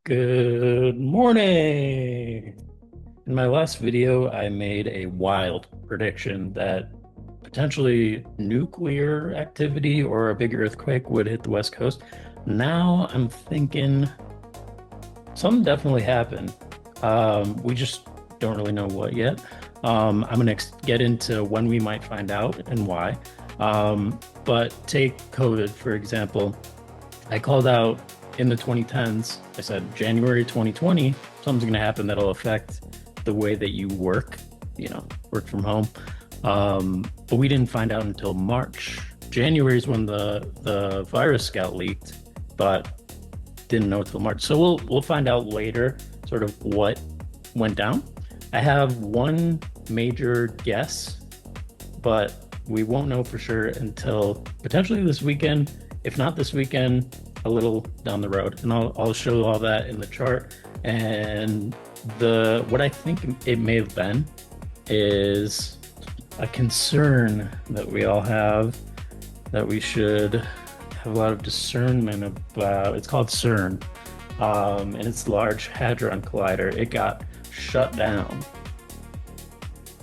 Good morning. In my last video, I made a wild prediction that potentially nuclear activity or a big earthquake would hit the West Coast. Now I'm thinking something definitely happened. We just don't really know what yet. I'm going to get into when we might find out and why. But take COVID, for example. I called out in the 2010s. I said January 2020, something's going to happen that'll affect the way that you work, work from home. But we didn't find out until March. January is when the virus got leaked, but didn't know until March. So we'll find out later sort of what went down. I have one major guess, but we won't know for sure until potentially this weekend. If not this weekend, a little down the road, and I'll show all that in the chart. And what I think it may have been is a concern that we all have that we should have a lot of discernment about. It's called CERN, and it's the Large Hadron Collider. It got shut down,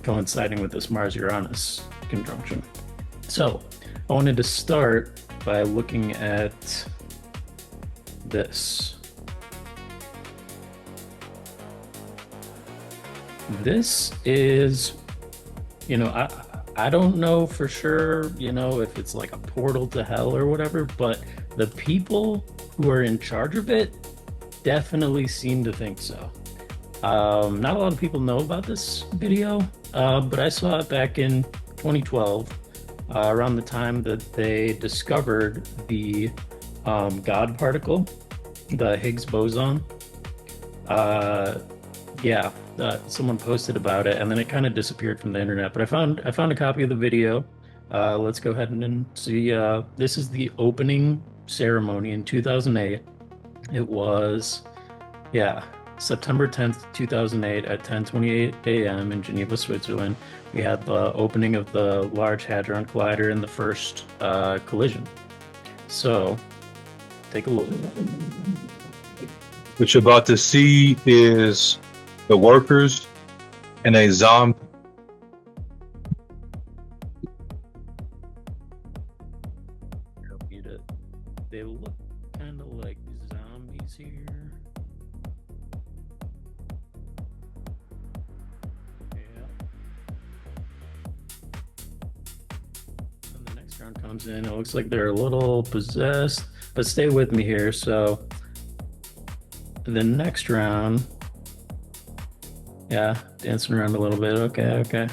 coinciding with this Mars-Uranus conjunction. So I wanted to start by looking at this. This is, I don't know for sure, if it's like a portal to hell or whatever, but the people who are in charge of it definitely seem to think so. Not a lot of people know about this video, but I saw it back in 2012, around the time that they discovered the God particle, the Higgs boson. Someone posted about it, and then it kind of disappeared from the internet. But I found a copy of the video. Let's go ahead and see. This is the opening ceremony in 2008. It was, September 10th, 2008 at 10:28 a.m. in Geneva, Switzerland. We had the opening of the Large Hadron Collider in the first collision. So take a look. What you're about to see is the workers in a zombie. They look kind of like zombies here. And the next round comes in. It looks like they're a little possessed, but stay with me here. So the next round, dancing around a little bit. Okay.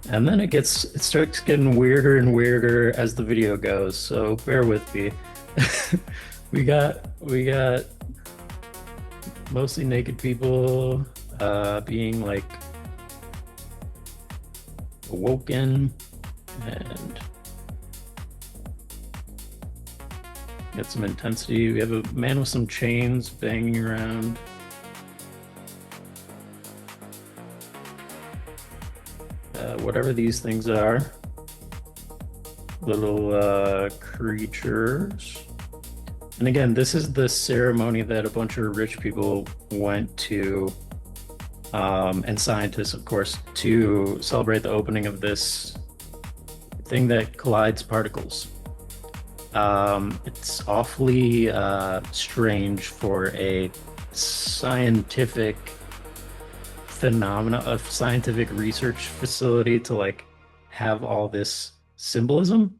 And then it starts getting weirder and weirder as the video goes. So bear with me. we got mostly naked people being like awoken, and get some intensity. We have a man with some chains banging around. Whatever these things are. Little creatures. And again, this is the ceremony that a bunch of rich people went to, and scientists, of course, to celebrate the opening of this thing that collides particles. It's awfully strange for a scientific phenomena, a scientific research facility to like have all this symbolism.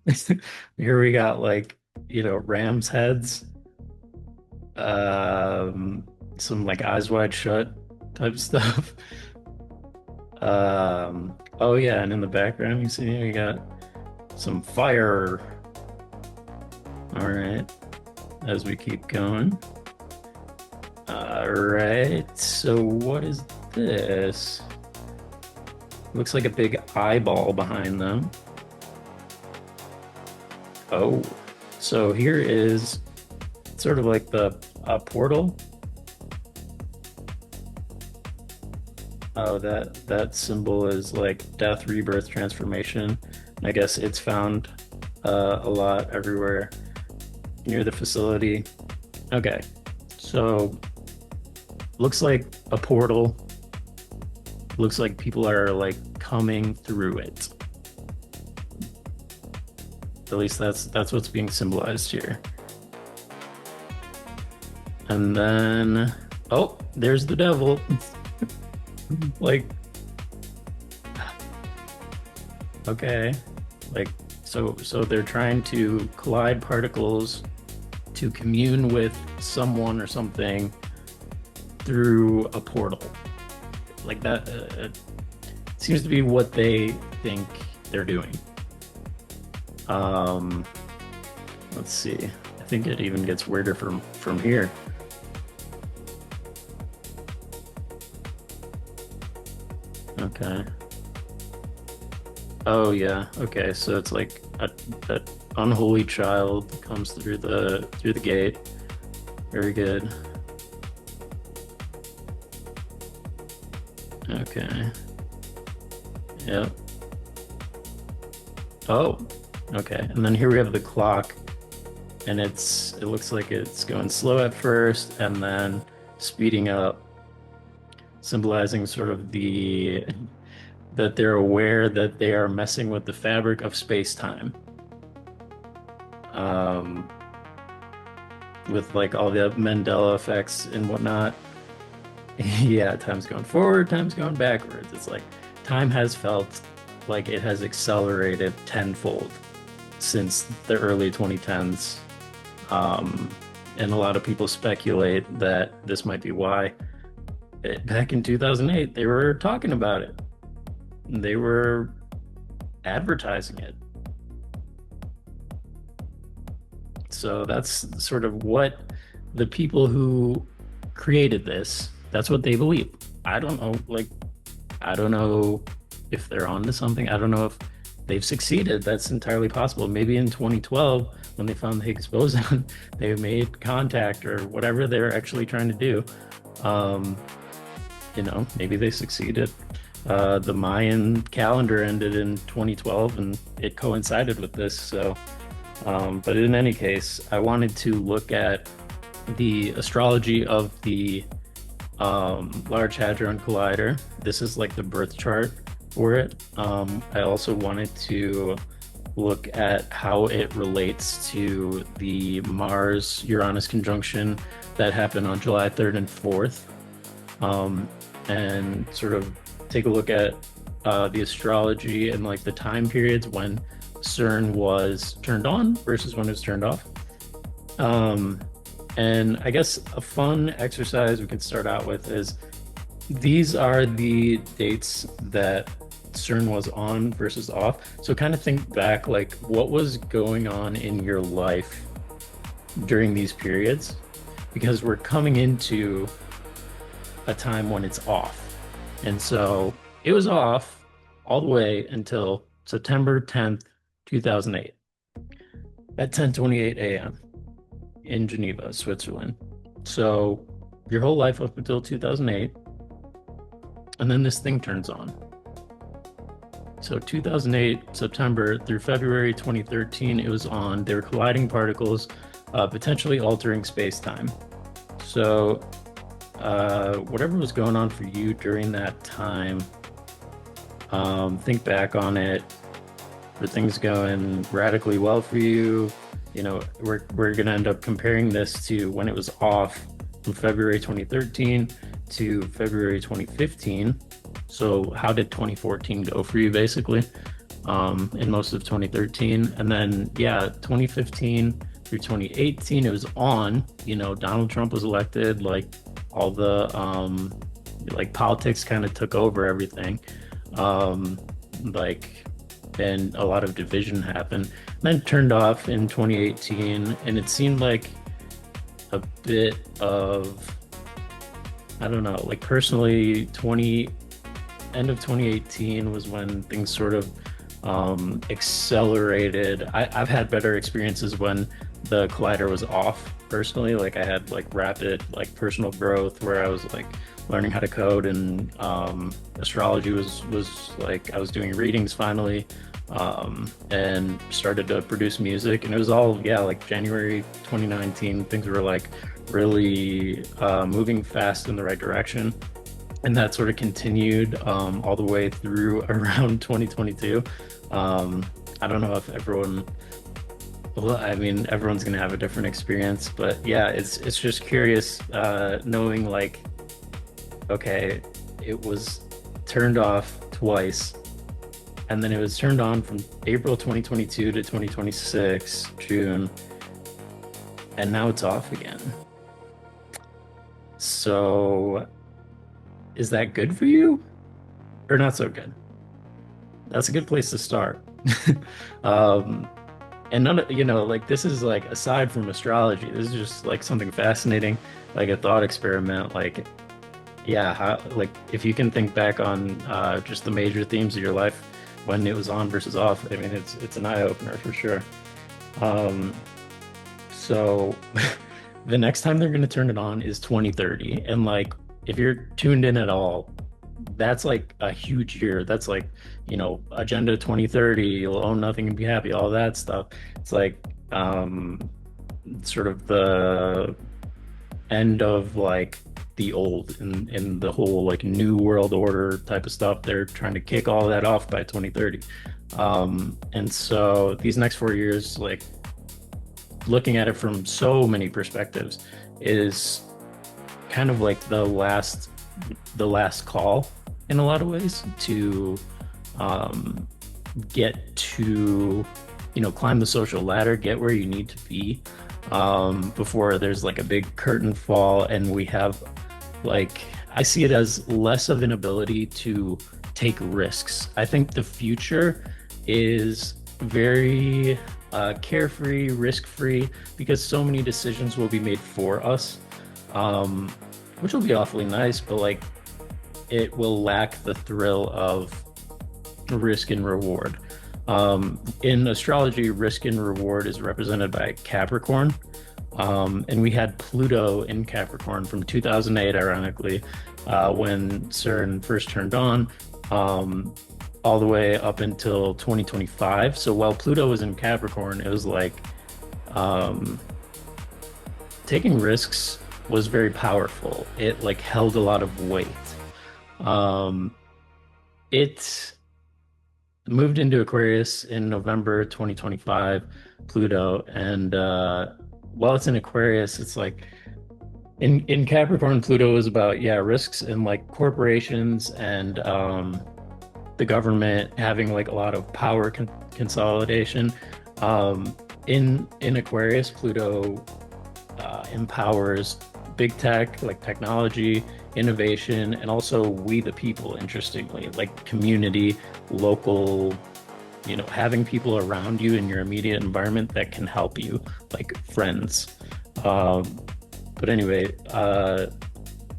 Here we got like, ram's heads, some like eyes wide shut type stuff. Oh yeah, and in the background you see we got some fire. All right, as we keep going. All right, so what is this? Looks like a big eyeball behind them. Oh, so here is sort of like the portal. Oh, that symbol is like death, rebirth, transformation. I guess it's found a lot everywhere near the facility. Okay, so looks like a portal. Looks like people are like coming through it. At least that's what's being symbolized here. And then, oh, there's the devil. Like, okay, like so they're trying to collide particles to commune with someone or something through a portal. Like that seems to be what they think they're doing. Um, let's see. I think it even gets weirder from here. Okay. Oh yeah. Okay. So it's like a unholy child comes through the gate. Very good. Okay. Yep. Oh. Okay. And then here we have the clock, and it looks like it's going slow at first and then speeding up, symbolizing sort of the that they're aware that they are messing with the fabric of space-time. Um, with like all the Mandela effects and whatnot. Yeah, time's going forward, time's going backwards. It's like time has felt like it has accelerated tenfold since the early 2010s. Um, and a lot of people speculate that this might be why back in 2008 they were talking about it. They were advertising it. So that's sort of what the people who created this, that's what they believe. I don't know, like, I don't know if they're onto something. I don't know if they've succeeded. That's entirely possible. Maybe in 2012, when they found the Higgs boson, they made contact or whatever they're actually trying to do. Um, maybe they succeeded. The Mayan calendar ended in 2012 and it coincided with this. So, but in any case, I wanted to look at the astrology of the Large Hadron Collider. This is like the birth chart for it. I also wanted to look at how it relates to the Mars-Uranus conjunction that happened on July 3rd and 4th, and sort of take a look at the astrology and like the time periods when CERN was turned on versus when it was turned off. And I guess a fun exercise we can start out with is these are the dates that CERN was on versus off. So kind of think back, like what was going on in your life during these periods, because we're coming into a time when it's off. And so it was off all the way until September 10th, 2008 at 10:28 a.m. in Geneva, Switzerland. So your whole life up until 2008, and then this thing turns on. So 2008, September through February 2013, it was on. They were colliding particles, potentially altering space-time. So whatever was going on for you during that time, think back on it. Were things going radically well for you? We're gonna end up comparing this to when it was off from February 2013 to February 2015. So how did 2014 go for you, basically, in most of 2013? And then, yeah, 2015 through 2018, it was on. Donald Trump was elected, like all the like politics kind of took over everything. Um, like, and a lot of division happened. Then turned off in 2018, and it seemed like a bit of, I don't know, like personally, end of 2018 was when things sort of accelerated. I've had better experiences when the collider was off personally. Like I had like rapid like personal growth where I was like learning how to code, and astrology was like I was doing readings finally, and started to produce music. And it was all, yeah, like January 2019, things were like really moving fast in the right direction. And that sort of continued all the way through around 2022. I don't know if everyone, well, I mean, everyone's gonna have a different experience, but yeah, it's just curious knowing like, okay, it was turned off twice, and then it was turned on from April 2022 to 2026, June, and now it's off again. So is that good for you or not so good? That's a good place to start. Um, and none of, like this is like aside from astrology, this is just like something fascinating, like a thought experiment. Like, yeah, like if you can think back on just the major themes of your life when it was on versus off, I mean, it's an eye opener for sure. Um, so the next time they're going to turn it on is 2030, and like if you're tuned in at all, that's like a huge year. That's like, Agenda 2030, you'll own nothing and be happy, all that stuff. It's like sort of the end of like the old and the whole like new world order type of stuff. They're trying to kick all that off by 2030. And so these next 4 years, like looking at it from so many perspectives, is kind of like the last call in a lot of ways to get to climb the social ladder, get where you need to be, before there's like a big curtain fall and we have like, I see it as less of an ability to take risks. I think the future is very carefree, risk-free, because so many decisions will be made for us, which will be awfully nice, but like it will lack the thrill of risk and reward. In astrology, risk and reward is represented by Capricorn. And we had Pluto in Capricorn from 2008, ironically, when CERN first turned on, all the way up until 2025. So while Pluto was in Capricorn, it was like taking risks was very powerful. It like held a lot of weight. It moved into Aquarius in November 2025, Pluto, and while it's in Aquarius, it's like in Capricorn, Pluto is about, yeah, risks and like corporations and the government having like a lot of power consolidation. In Aquarius, Pluto empowers big tech, like technology, innovation, and also we the people, interestingly, like community, local, having people around you in your immediate environment that can help you, like friends. But anyway,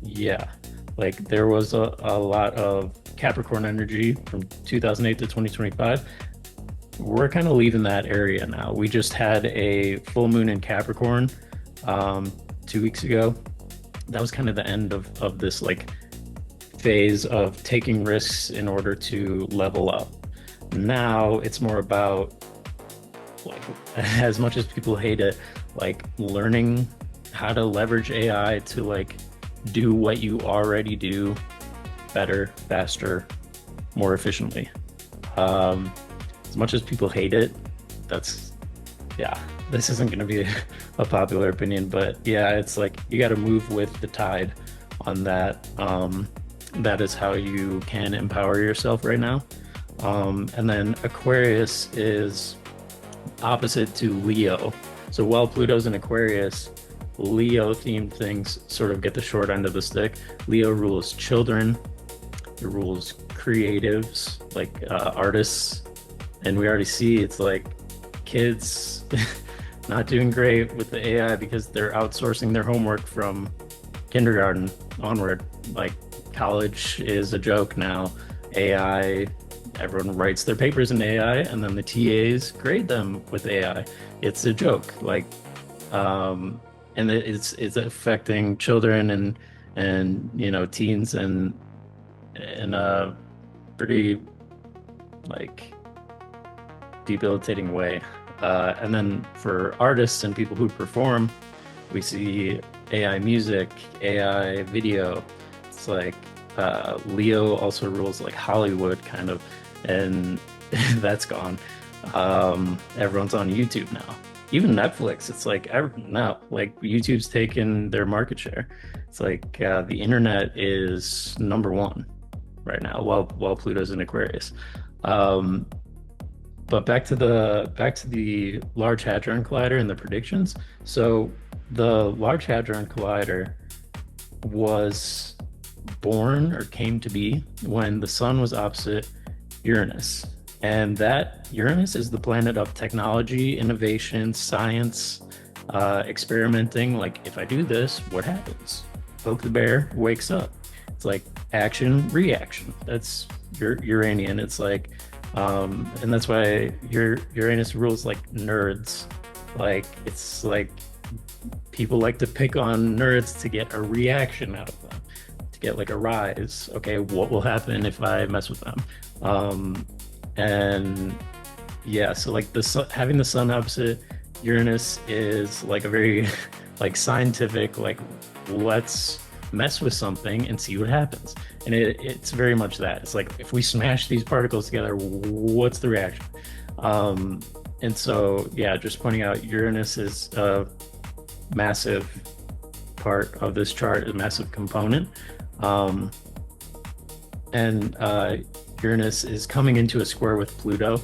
yeah, like there was a lot of Capricorn energy from 2008 to 2025. We're kind of leaving that area now. We just had a full moon in Capricorn 2 weeks ago. That was kind of the end of this like phase of taking risks in order to level up. Now it's more about, like, as much as people hate it, like learning how to leverage AI to like do what you already do better, faster, more efficiently. As much as people hate it, that's, yeah, this isn't going to be a popular opinion, but yeah, it's like you got to move with the tide on that. That is how you can empower yourself right now. And then Aquarius is opposite to Leo. So while Pluto's in Aquarius, Leo themed things sort of get the short end of the stick. Leo rules children, it rules creatives, like artists, and we already see it's like kids not doing great with the AI because they're outsourcing their homework from kindergarten onward. Like college is a joke now. AI, everyone writes their papers in AI, and then the TAs grade them with AI. It's a joke. Like, and it's affecting children and teens and in a pretty like debilitating way. And then for artists and people who perform, we see AI music, AI video. It's like Leo also rules like Hollywood kind of, and that's gone. Everyone's on YouTube now. Even Netflix, it's like no, like YouTube's taken their market share. It's like the internet is number one right now, while Pluto's in Aquarius. Um, but back to the Large Hadron Collider and the predictions. So the Large Hadron Collider was born or came to be when the sun was opposite Uranus. And that Uranus is the planet of technology, innovation, science, experimenting. Like, if I do this, what happens? Poke the bear, wakes up. It's like action, reaction. That's Uranian. It's like, and that's why Uranus rules like nerds. Like, it's like people like to pick on nerds to get a reaction out of them, to get like a rise. Okay, what will happen if I mess with them? And yeah, so like having the sun opposite Uranus is like a very like scientific, like, let's mess with something and see what happens. And it's very much that. It's like, if we smash these particles together, what's the reaction? And so yeah, just pointing out Uranus is a massive part of this chart, a massive component. And Uranus is coming into a square with Pluto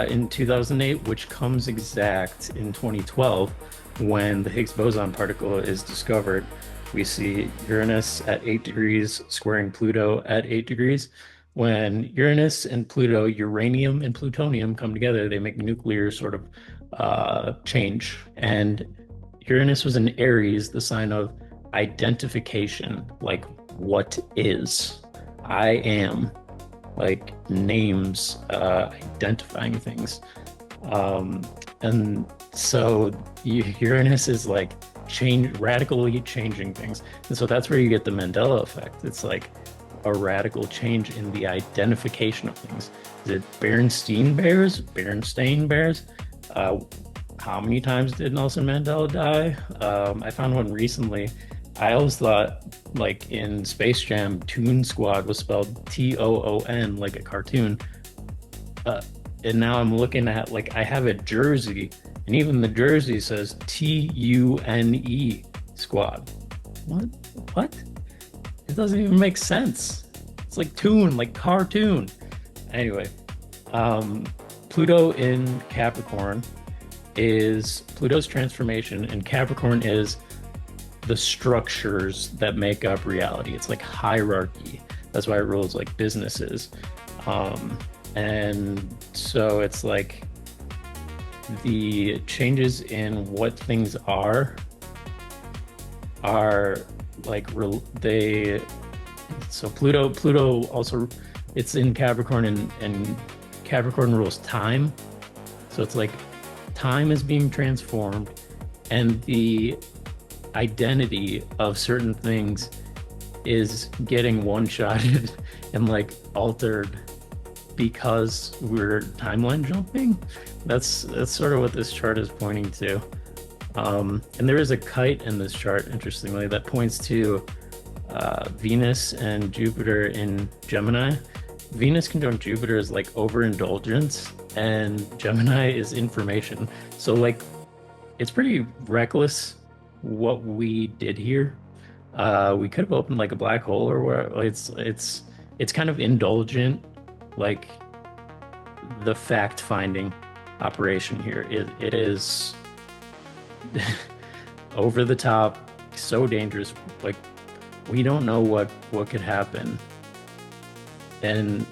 in 2008, which comes exact in 2012 when the Higgs boson particle is discovered. We see Uranus at 8 degrees squaring Pluto at 8 degrees. When Uranus and Pluto, uranium and plutonium, come together, they make nuclear sort of change. And Uranus was in Aries, the sign of identification, like what is. I am, like names, identifying things. And so Uranus is like radically changing things. And so that's where you get the Mandela effect. It's like a radical change in the identification of things. Is it Berenstain Bears? Berenstain Bears? How many times did Nelson Mandela die? I found one recently. I always thought, like in Space Jam, Toon Squad was spelled Toon, like a cartoon. And now I'm looking at, like, I have a jersey, and even the jersey says Tune Squad. What? It doesn't even make sense. It's like tune, like cartoon. Anyway, Pluto in Capricorn is Pluto's transformation, and Capricorn is the structures that make up reality. It's like hierarchy. That's why it rules like businesses. And so it's like the changes in what things are like so Pluto also, it's in Capricorn, and Capricorn rules time. So it's like time is being transformed, and the identity of certain things is getting one-shotted and like altered because we're timeline jumping. That's sort of what this chart is pointing to. And there is a kite in this chart, interestingly, that points to Venus and Jupiter in Gemini. Venus conjunct Jupiter is like overindulgence, and Gemini is information. So like, it's pretty reckless what we did here. We could have opened like a black hole, or where it's kind of indulgent, like the fact-finding operation here. It is over the top, so dangerous. Like, we don't know what could happen, and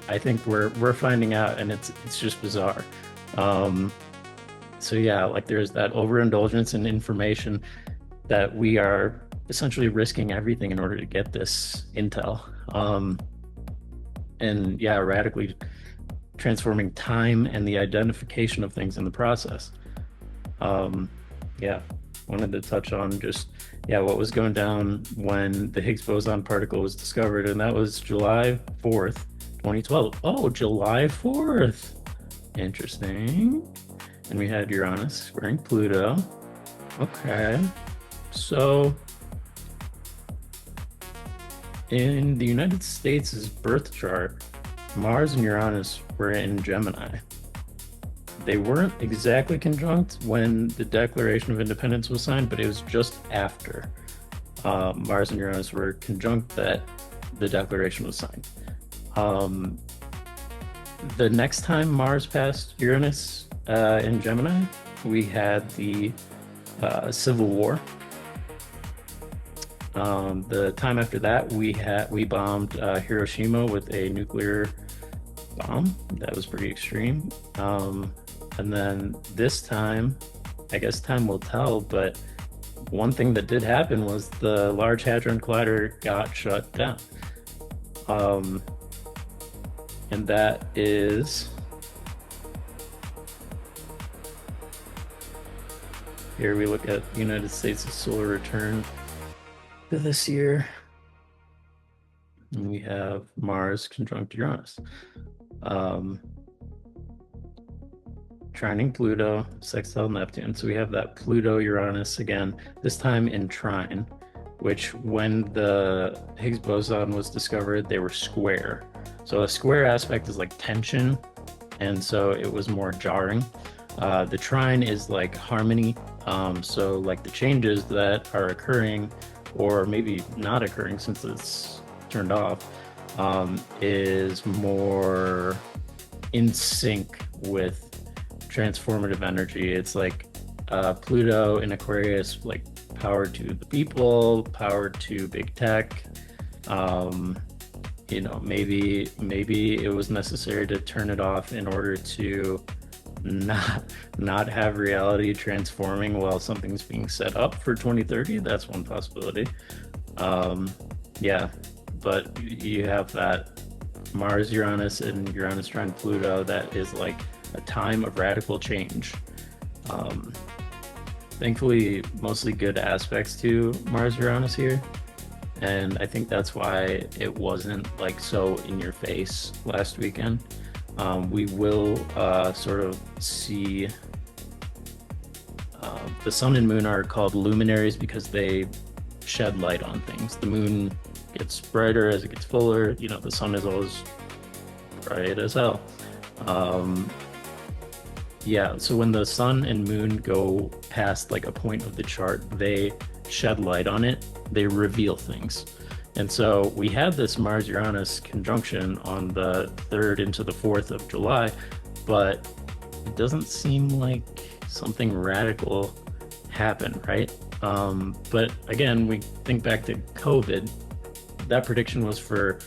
I think we're finding out, and it's just bizarre. Um, so yeah, like there's that overindulgence in information that we are essentially risking everything in order to get this intel. And yeah, radically transforming time and the identification of things in the process. Um, yeah, wanted to touch on just yeah what was going down when the Higgs boson particle was discovered, and that was July 4th, 2012. Oh, July 4th. Interesting. And we had Uranus squaring Pluto. Okay. So in the United States' birth chart, Mars and Uranus were in Gemini. They weren't exactly conjunct when the Declaration of Independence was signed, but it was just after Mars and Uranus were conjunct that the Declaration was signed. The next time Mars passed Uranus in Gemini, we had the Civil War. The time after that, we bombed Hiroshima with a nuclear bomb. That was pretty extreme. And then this time, I guess time will tell, but one thing that did happen was the Large Hadron Collider got shut down. And that is here we look at the United States' solar return to this year. And we have Mars conjunct Uranus. Trining Pluto, sextile Neptune. So we have that Pluto Uranus again, this time in trine, which when the Higgs boson was discovered, they were square. So a square aspect is like tension, and so it was more jarring. The trine is like harmony. So like the changes that are occurring, or maybe not occurring since it's turned off, is more in sync with transformative energy. It's like Pluto in Aquarius, like power to the people, power to big tech. You know, maybe it was necessary to turn it off in order to not have reality transforming while something's being set up for 2030. That's one possibility. Yeah, but you have that Mars Uranus and Uranus trine Pluto, that is like a time of radical change. Thankfully, mostly good aspects to Mars Uranus here, and I think that's why it wasn't like so in your face last weekend. We will sort of see the sun and moon are called luminaries because they shed light on things. The moon gets brighter as it gets fuller. You know, the sun is always bright as hell. Yeah, so when the sun and moon go past like a point of the chart, they shed light on it, they reveal things. And so we had this Mars Uranus conjunction on the 3rd into the 4th of July, but it doesn't seem like something radical happened, right? But again, we think back to COVID. That prediction was for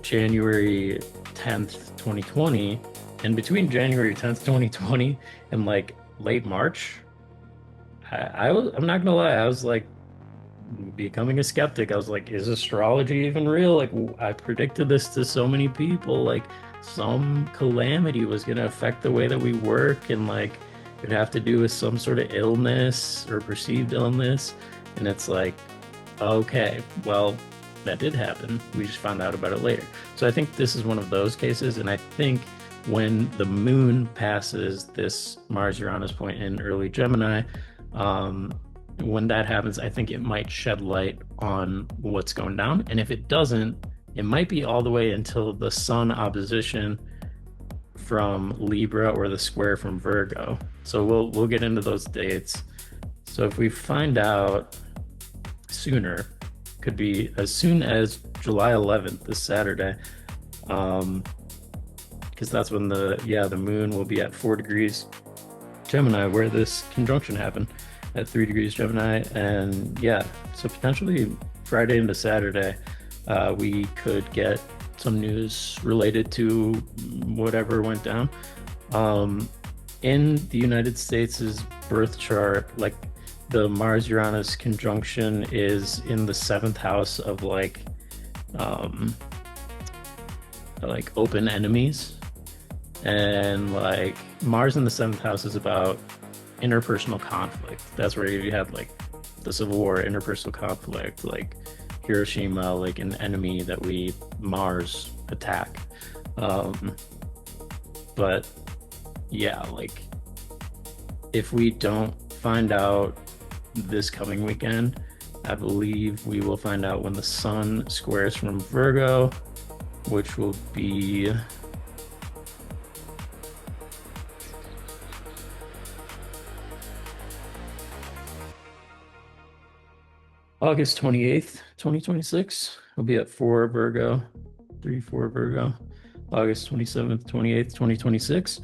January 10th, 2020. And between January 10th, 2020 and like late March, I'm not gonna lie, I was like becoming a skeptic. I was like, is astrology even real? Like, I predicted this to so many people, like some calamity was gonna affect the way that we work, and like it would have to do with some sort of illness or perceived illness. And it's like, okay, well, that did happen. We just found out about it later. So I think this is one of those cases, and I think when the moon passes this Mars-Uranus point in early Gemini, when that happens, I think it might shed light on what's going down. And if it doesn't, it might be all the way until the Sun opposition from Libra or the square from Virgo. So we'll get into those dates. So if we find out sooner, could be as soon as July 11th, this Saturday. Because that's when the moon will be at 4 degrees Gemini, where this conjunction happened. at 3 degrees Gemini. And yeah, so potentially Friday into Saturday, we could get some news related to whatever went down. Um, in the United States' birth chart, like the Mars-Uranus conjunction is in the seventh house of um like open enemies. And like Mars in the seventh house is about interpersonal conflict. That's where you have like the Civil War, interpersonal conflict, like Hiroshima, like an enemy that we Mars attack. Um, but yeah, like if we don't find out this coming weekend, I believe we will find out when the sun squares from Virgo, which will be August 28th, 2026. It'll be at 4 Virgo, 3, 4 Virgo, August 27th, 28th, 2026.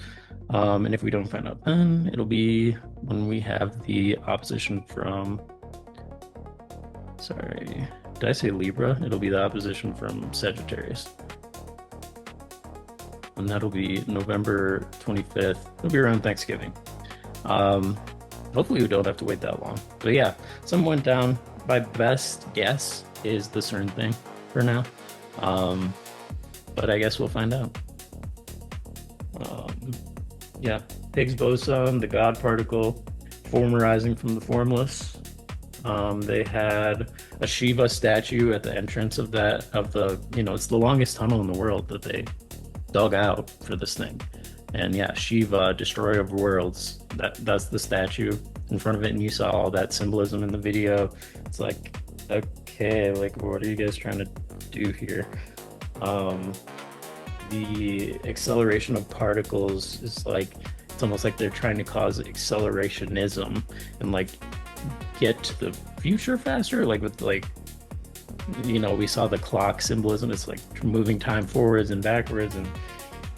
And if we don't find out then, it'll be when we have the opposition from, sorry, did I say Libra? It'll be the opposition from Sagittarius. And that'll be November 25th. It'll be around Thanksgiving. Um, Hopefully we don't have to wait that long. But yeah, some went down. My best guess is the CERN thing for now. Um, but I guess we'll find out. Um, yeah, Higgs boson, the God particle, formerizing from the formless. They had a Shiva statue at the entrance of it's the longest tunnel in the world that they dug out for this thing. And yeah, Shiva, destroyer of worlds, that's the statue in front of it, and you saw all that symbolism in the video. It's like, okay, like what are you guys trying to do here? The acceleration of particles is like, it's almost like they're trying to cause accelerationism and like get to the future faster, like with like, we saw the clock symbolism. It's like moving time forwards and backwards, and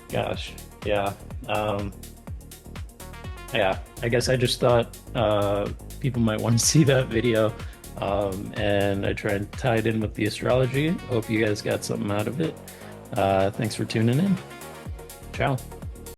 gosh, yeah. Yeah, I guess I just thought people might want to see that video. And I tried to tie it in with the astrology. Hope you guys got something out of it. Thanks for tuning in. Ciao.